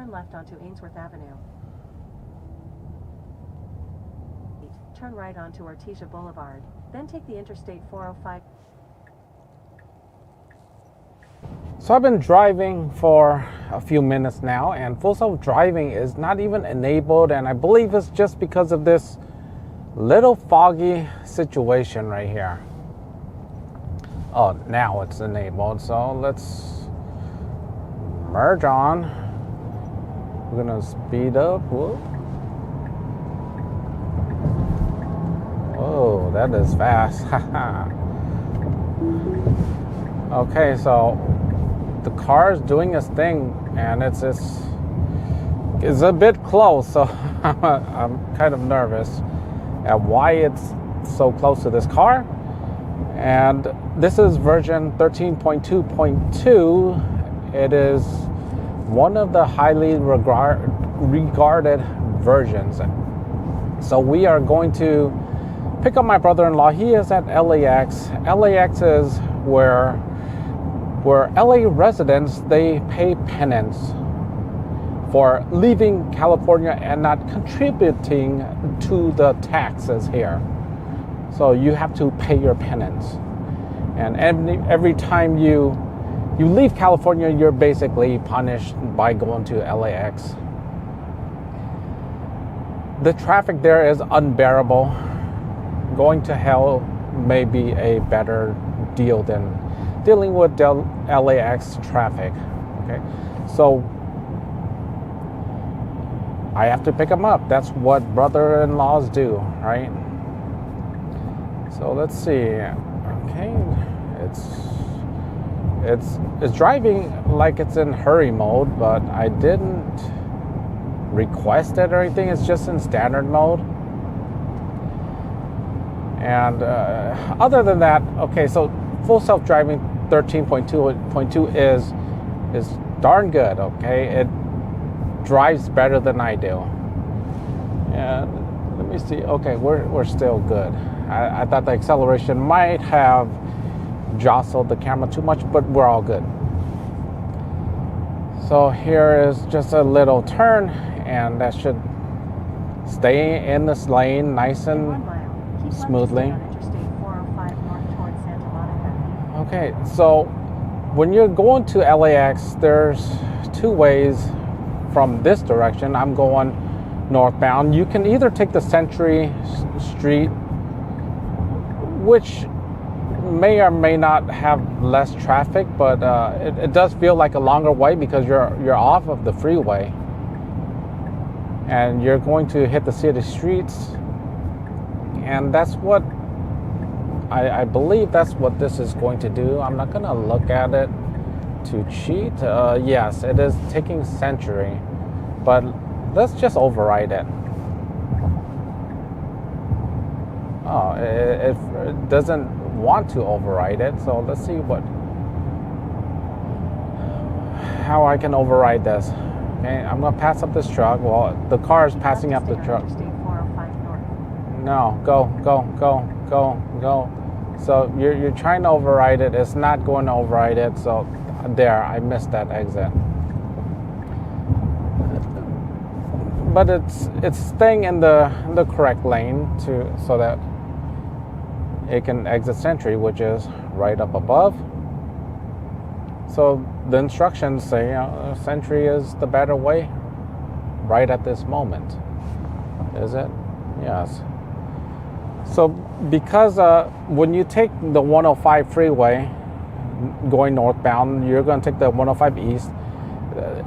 turn left onto Ainsworth Avenue. Turn right onto Artesia Boulevard, then take the Interstate 405. So I've been driving for a few minutes now, and full self-driving is not even enabled, and I believe it's just because of this little foggy situation right here. Oh, now it's enabled, so let's merge on. We're gonna speed up. Whoa. Whoa, that is fast. Okay, so the car is doing its thing, and it's a bit close, so I'm kind of nervous at why it's so close to this car. And this is version 13.2.2. It is one of the highly regarded versions. So we are going to pick up my brother-in-law. He is at LAX. LAX is where LA residents, they pay penance for leaving California and not contributing to the taxes here. So you have to pay your penance. And every time you leave California, you're basically punished by going to LAX. The traffic there is unbearable. Going to hell may be a better deal than dealing with LAX traffic. Okay, so I have to pick them up. That's what brother-in-laws do, right? So let's see. Okay, it's driving like it's in hurry mode, but I didn't request it or anything. It's just in standard mode. And other than that, okay, so full self-driving 13.2.2 is darn good. Okay, it drives better than I do. And let me see. Okay, we're still good. I thought the acceleration might have jostled the camera too much, but we're all good. So here is just a little turn, and that should stay in this lane nice and smoothly. Okay, so when you're going to LAX, there's two ways from this direction. I'm going northbound. You can either take the Century Street, which may or may not have less traffic, but it does feel like a longer way because you're off of the freeway and you're going to hit the city streets, and that's what I believe that's what this is going to do. I'm not going to look at it to cheat. Yes, it is taking Century, but let's just override it. Oh, it doesn't want to override it, so let's see how I can override this. Okay, I'm gonna pass up this truck. Well, the car is passing up the truck. No, go. So you're trying to override it. It's not going to override it. So there, I missed that exit. But it's staying in the correct lane so that it can exit Century, which is right up above. So the instructions say Century is the better way right at this moment. Is it? Yes. So because when you take the 105 freeway going northbound, you're going to take the 105 east.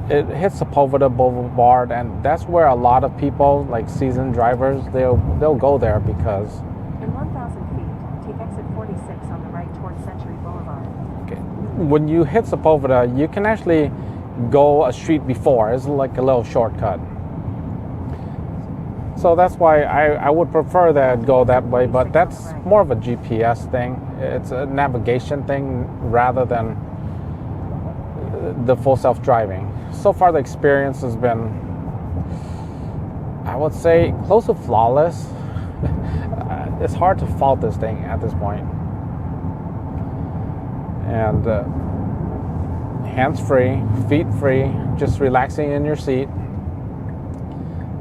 It hits Sepulveda Boulevard, and that's where a lot of people, like seasoned drivers, they'll go there because. In 1,000 feet, take exit 46 on the right towards Century Boulevard. Okay. When you hit Sepulveda, you can actually go a street before. It's like a little shortcut. So that's why I would prefer that go that way, but that's more of a GPS thing. It's a navigation thing rather than the full self-driving. So far the experience has been, I would say, close to flawless. It's hard to fault this thing at this point. And hands-free, feet-free, just relaxing in your seat.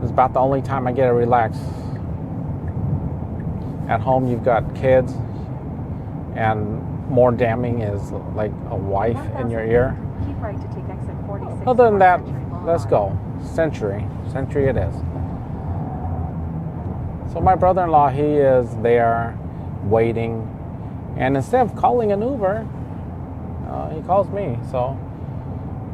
It's about the only time I get to relax. At home, you've got kids, and more damning is like a wife in your ear. Keep right to take exit 46. Other than that, Century Boulevard. let's go. Century it is. So my brother-in-law, he is there waiting, and instead of calling an Uber, he calls me. So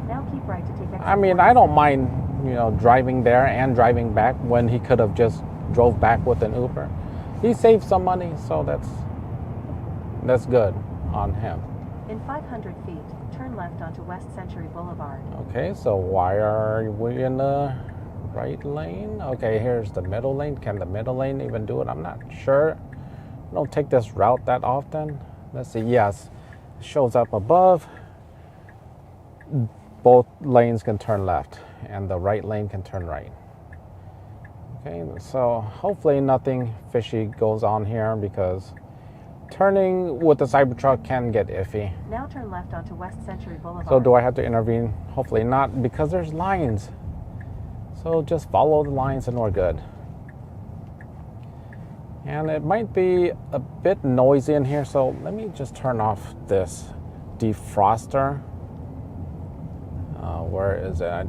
Now keep right to take exit I mean, 46. I don't mind, driving there and driving back when he could have just drove back with an Uber. He saved some money, so that's good on him. In 500 feet, turn left onto West Century Boulevard. Okay, so why are we in the right lane? Okay, here's the middle lane. Can the middle lane even do it? I'm not sure. I don't take this route that often. Let's see. Yes, it shows up above. Both lanes can turn left, and the right lane can turn right. Okay, so hopefully nothing fishy goes on here, because turning with the Cybertruck can get iffy. Now turn left onto West Century Boulevard. So do I have to intervene? Hopefully not, because there's lines. So just follow the lines and we're good. And it might be a bit noisy in here, so let me just turn off this defroster. Where is it? I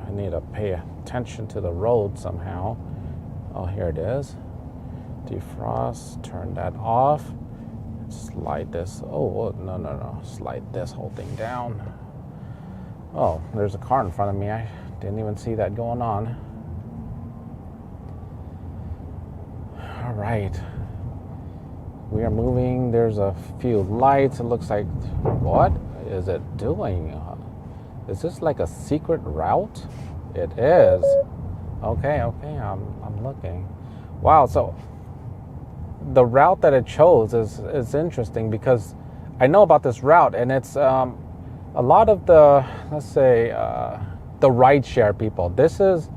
need to pay attention to the road somehow. Oh, here it is. Defrost, turn that off. Slide this. Oh, no. Slide this whole thing down. Oh, there's a car in front of me. I didn't even see that going on. All right. We are moving. There's a few lights. It looks like, what is it doing? Is this like a secret route? It is. Okay, I'm looking. Wow, so the route that it chose is interesting, because I know about this route, and it's a lot of the, let's say, the rideshare people. This is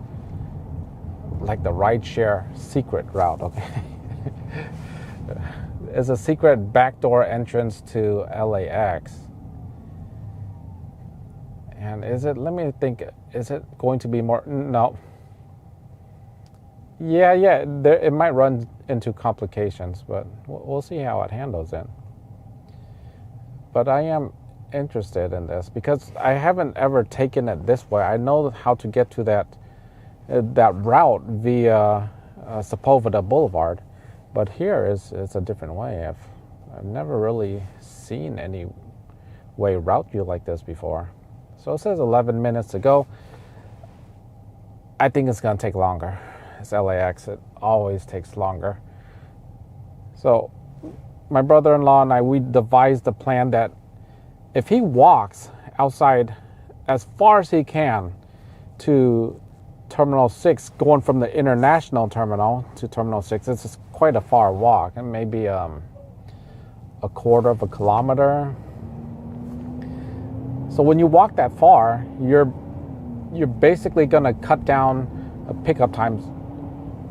like the rideshare secret route, okay? It's a secret backdoor entrance to LAX. And let me think, is it going to be more? No. Yeah, it might run into complications, but we'll see how it handles it. But I am interested in this, because I haven't ever taken it this way. I know how to get to that route via Sepulveda Boulevard, but here it's a different way. I've never really seen any way route view like this before. So it says 11 minutes to go. I think it's going to take longer. It's LAX. It always takes longer. So my brother-in-law and I, we devised a plan that if he walks outside as far as he can to Terminal 6, going from the international terminal to Terminal 6, it's quite a far walk, and maybe a quarter of a kilometer. So when you walk that far, you're basically going to cut down pickup times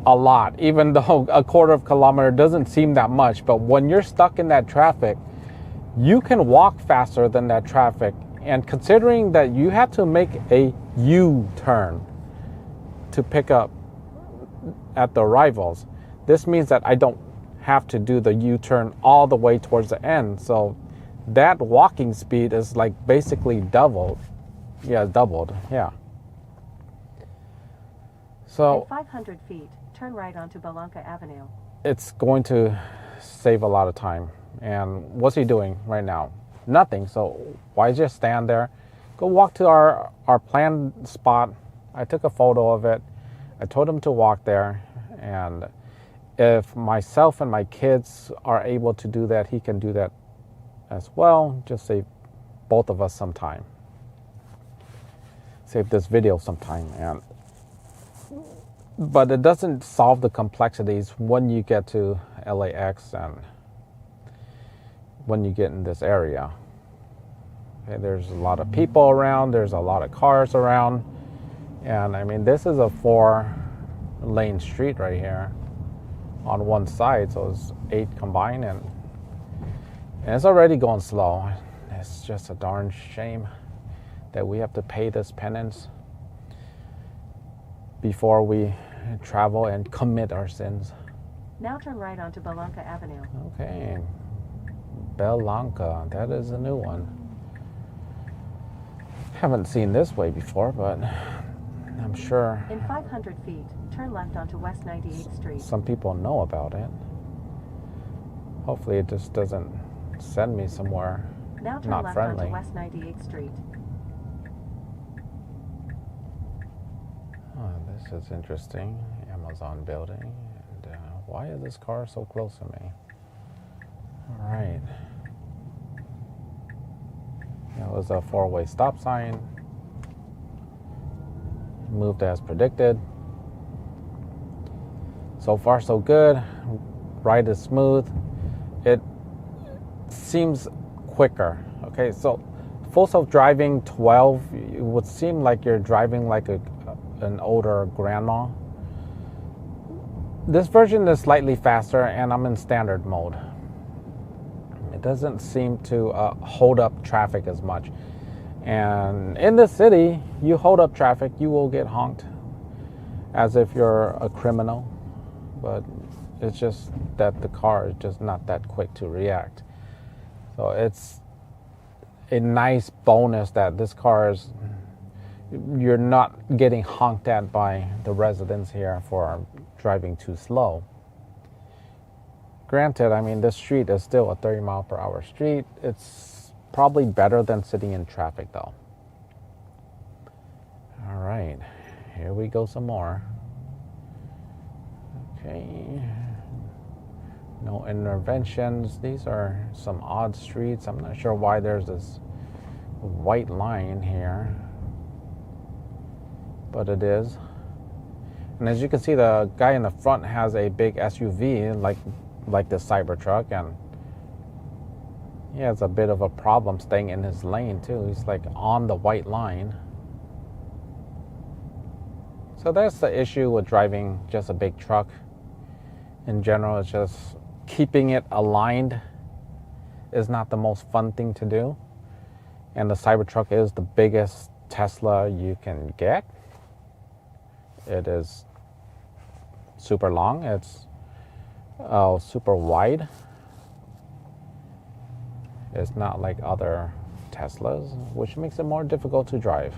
a lot, even though a quarter of a kilometer doesn't seem that much. But when you're stuck in that traffic, you can walk faster than that traffic. And considering that you had to make a U-turn to pick up at the arrivals, this means that I don't have to do the U-turn all the way towards the end. So that walking speed is like basically doubled. Yeah, doubled. Yeah. So in 500 feet, turn right onto Belanca Avenue. It's going to save a lot of time. And what's he doing right now? Nothing. So why just stand there? Go walk to our planned spot. I took a photo of it. I told him to walk there. And if myself and my kids are able to do that, he can do that as well. Just save both of us some time. Save this video some time. But it doesn't solve the complexities when you get to LAX and when you get in this area. Okay, there's a lot of people around, there's a lot of cars around, and I mean, this is a 4-lane street right here on one side, so it's 8 combined, and it's already going slow. It's just a darn shame. that we have to pay this penance before we travel and commit our sins. Now turn right onto Belanca Avenue. Okay. Belanca, that is a new one. Haven't seen this way before, but I'm sure In 500 feet, turn left onto West 98th Street. some people know about it. Hopefully it just doesn't send me somewhere Now turn not left friendly. onto West 98th Street. Oh, this is interesting. Amazon building. And why is this car so close to me? All right. That was a four-way stop sign. Moved as predicted. So far, so good. Ride is smooth. It seems quicker. Okay, so full self-driving 12, it would seem like you're driving like an older grandma. This version is slightly faster, and I'm in standard mode. It doesn't seem to hold up traffic as much. And in the city, you hold up traffic, you will get honked as if you're a criminal. But it's just that the car is just not that quick to react. So it's a nice bonus that this car is, you're not getting honked at by the residents here for driving too slow. Granted, I mean, this street is still a 30 mile per hour street. It's probably better than sitting in traffic though. All right, here we go some more. Okay, no interventions. These are some odd streets. I'm not sure why there's this white line here, but it is. And as you can see, the guy in the front has a big SUV like the Cybertruck, and he has a bit of a problem staying in his lane too. He's like on the white line. So that's the issue with driving just a big truck. In general, it's just keeping it aligned is not the most fun thing to do. And the Cybertruck is the biggest Tesla you can get. It is super long. It's super wide. It's not like other Teslas, which makes it more difficult to drive.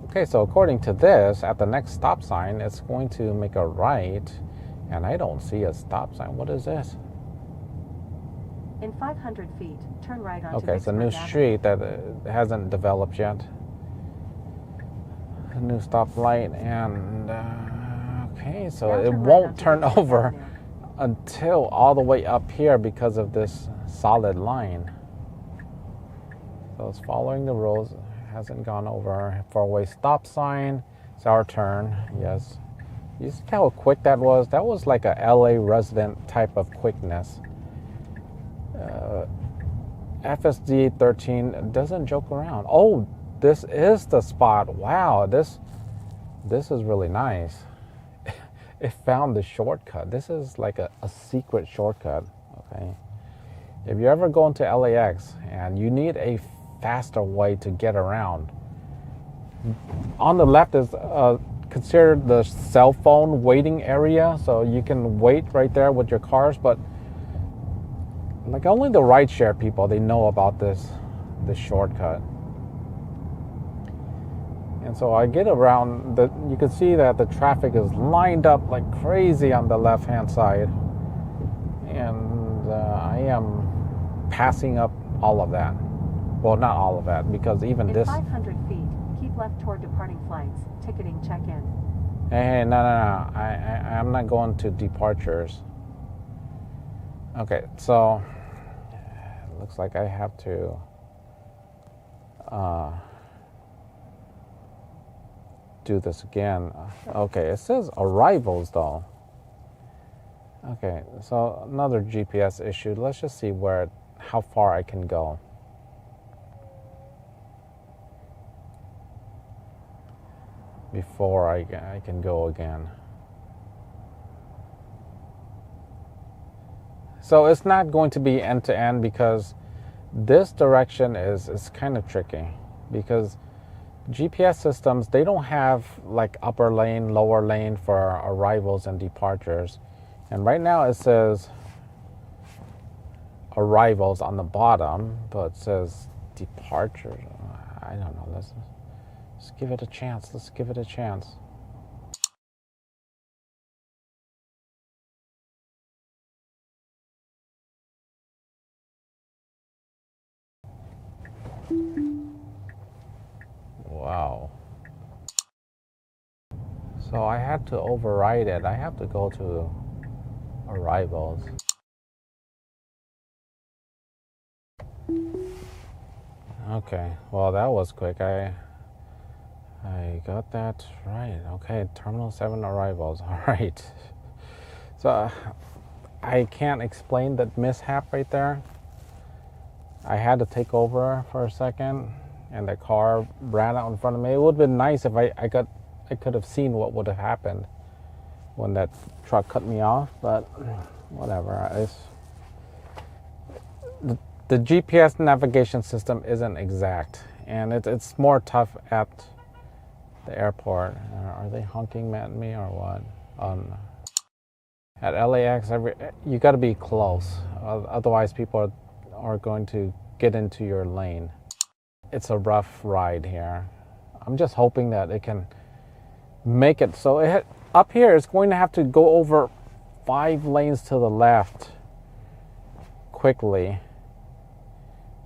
Okay, so according to this, at the next stop sign, it's going to make a right, and I don't see a stop sign. What is this? In 500 feet, turn right onto Okay, it's a new Vicksburg Avenue. street that hasn't developed yet. A new stoplight, and okay, so Now it turn right won't onto turn Vicksburg over Avenue. until all the way up here because of this solid line. So it's following the rules. Hasn't gone over. Four-way stop sign. It's our turn. Yes. You see how quick that was? That was like a LA resident type of quickness. FSD 13 doesn't joke around. Oh, this is the spot. Wow, this is really nice. It found the shortcut. This is like a secret shortcut. Okay. If you ever go into LAX and you need a faster way to get around, on the left is considered the cell phone waiting area, so you can wait right there with your cars. But like only the rideshare people, they know about this shortcut. And so I get around. You can see that the traffic is lined up like crazy on the left-hand side, and I am passing up all of that. Well, not all of that, because even In this... 500 feet, keep left toward departing flights. Ticketing check-in. Hey, no. I'm not going to departures. Okay, so... It looks like I have to... do this again. Okay, it says arrivals, though. Okay, so another GPS issue. Let's just see how far I can go. Before I can go again. So it's not going to be end to end because this direction is kind of tricky because GPS systems, they don't have like upper lane, lower lane for arrivals and departures. And right now it says arrivals on the bottom, but it says departures. I don't know. Let's give it a chance. Let's give it a chance. Wow. So I had to override it. I have to go to arrivals. Okay, well that was quick. I got that right. Okay, Terminal 7 arrivals. All right. So I can't explain that mishap right there. I had to take over for a second, and the car ran out in front of me. It would have been nice if I could have seen what would have happened when that truck cut me off, but whatever. The GPS navigation system isn't exact, and it's more tough at the airport. Are they honking at me or what? At LAX, you got to be close, otherwise people are going to get into your lane. It's a rough ride here. I'm just hoping that it can make it so up here it's going to have to go over 5 lanes to the left quickly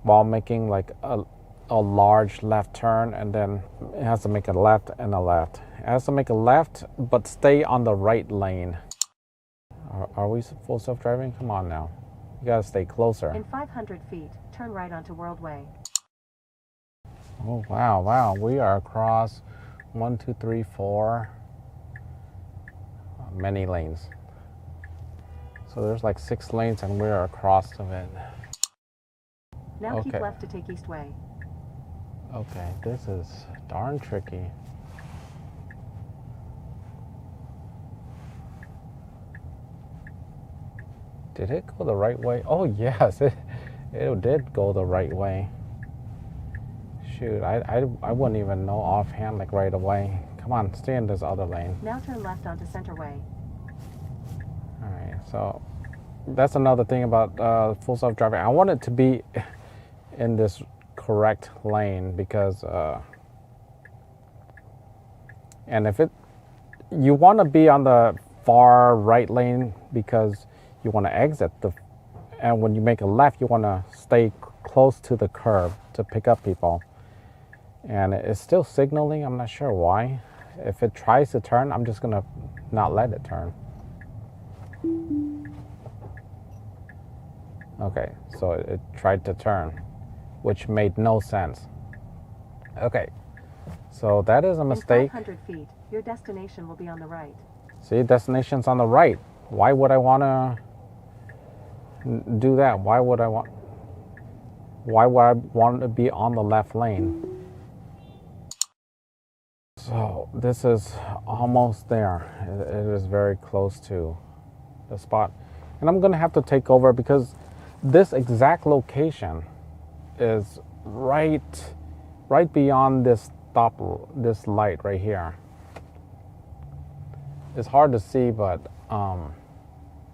while making like a large left turn, and then it has to make a left and a left. It has to make a left but stay on the right lane. Are we full self-driving? Come on now. You gotta stay closer. In 500 feet, turn right onto World Way. Oh, wow. We are across 1, 2, 3, 4. Many lanes. So there's like 6 lanes and we're across of it. Now keep left to take East Way. Okay, this is darn tricky. Did it go the right way? Oh yes, it did go the right way. Shoot, I wouldn't even know offhand like right away. Come on, stay in this other lane. Now turn left onto Center Way. Alright, so that's another thing about full self-driving. I want it to be in this correct lane because and if you want to be on the far right lane because you want to exit and when you make a left you want to stay close to the curb to pick up people, and it's still signaling. I'm not sure why. If it tries to turn, I'm just gonna not let it turn. Okay, so it tried to turn, which made no sense. Okay, so that is a mistake. In 500 feet, your destination will be on the right. See, destination's on the right. Why would I want to do that? Why would I want to be on the left lane? So this is almost there. It is very close to the spot. And I'm gonna have to take over because this exact location is right beyond this light right here. It's hard to see, but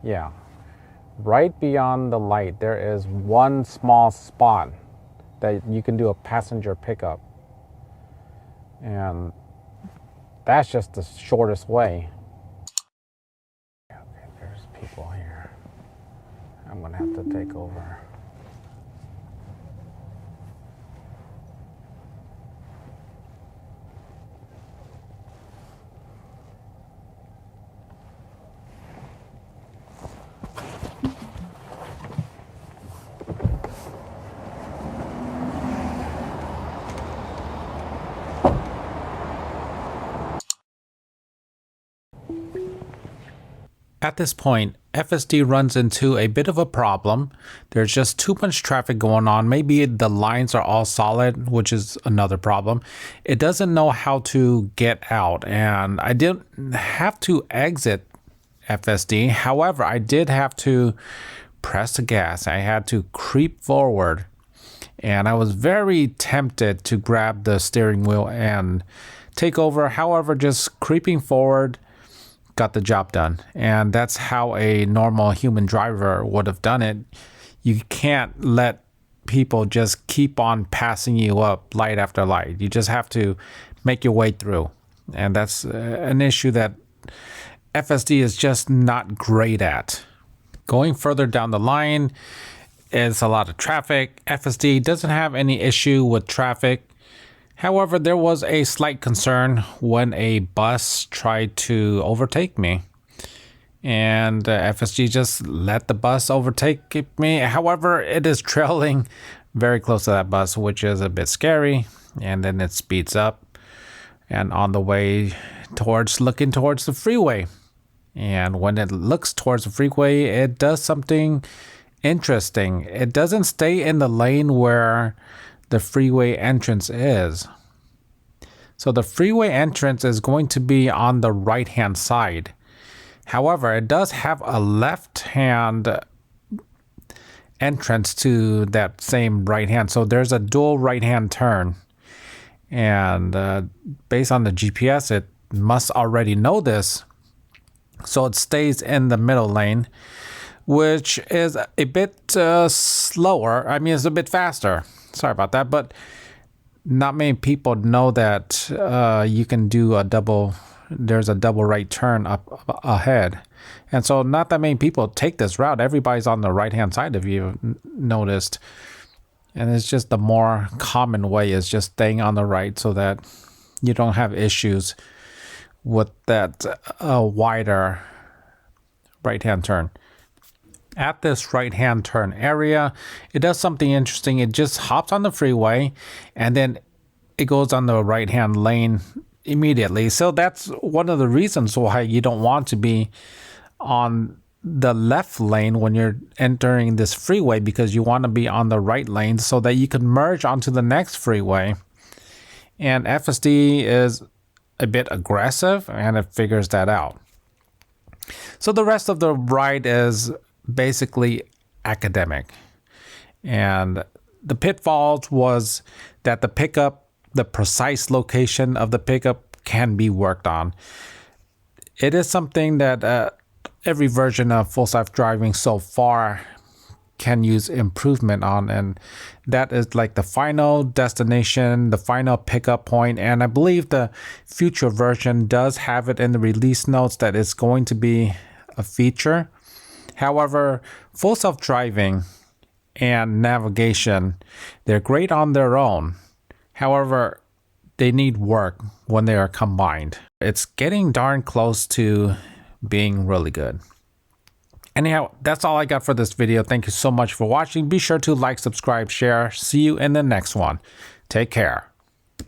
yeah. Right beyond the light, there is one small spot that you can do a passenger pickup. And that's just the shortest way. Okay, there's people here. I'm gonna have to take over. At this point, FSD runs into a bit of a problem. There's just too much traffic going on. Maybe the lines are all solid, which is another problem. It doesn't know how to get out, and I didn't have to exit FSD. However, I did have to press the gas. I had to creep forward and I was very tempted to grab the steering wheel and take over. However, just creeping forward got the job done, and that's how a normal human driver would have done it. You can't let people just keep on passing you up light after light. You just have to make your way through, and that's an issue that FSD is just not great at. Going further down the line is a lot of traffic. FSD doesn't have any issue with traffic. However, there was a slight concern when a bus tried to overtake me, and FSD just let the bus overtake me. However, it is trailing very close to that bus, which is a bit scary, and then it speeds up and on the way looking towards the freeway. And when it looks towards the freeway, it does something interesting. It doesn't stay in the lane where the freeway entrance is. So the freeway entrance is going to be on the right hand side. However, it does have a left hand entrance to that same right hand. So there's a dual right hand turn. And based on the GPS, it must already know this. So it stays in the middle lane, which is a bit slower. I mean, it's a bit faster. Sorry about that, but not many people know that you can do there's a double right turn up ahead. And so not that many people take this route. Everybody's on the right-hand side, if you've noticed. And it's just the more common way is just staying on the right so that you don't have issues with that wider right-hand turn. At this right-hand turn area, it does something interesting. It just hops on the freeway and then it goes on the right-hand lane immediately. So that's one of the reasons why you don't want to be on the left lane when you're entering this freeway, because you want to be on the right lane so that you can merge onto the next freeway. And FSD is a bit aggressive and it figures that out. So the rest of the ride is basically academic. And the pitfalls was that the precise location of the pickup can be worked on. It is something that every version of full self-driving so far can use improvement on, and that is like the final destination, the final pickup point. And I believe the future version does have it in the release notes that it's going to be a feature. However, full self-driving and navigation, they're great on their own. However, they need work when they are combined. It's getting darn close to being really good. Anyhow, that's all I got for this video. Thank you so much for watching. Be sure to like, subscribe, share. See you in the next one. Take care.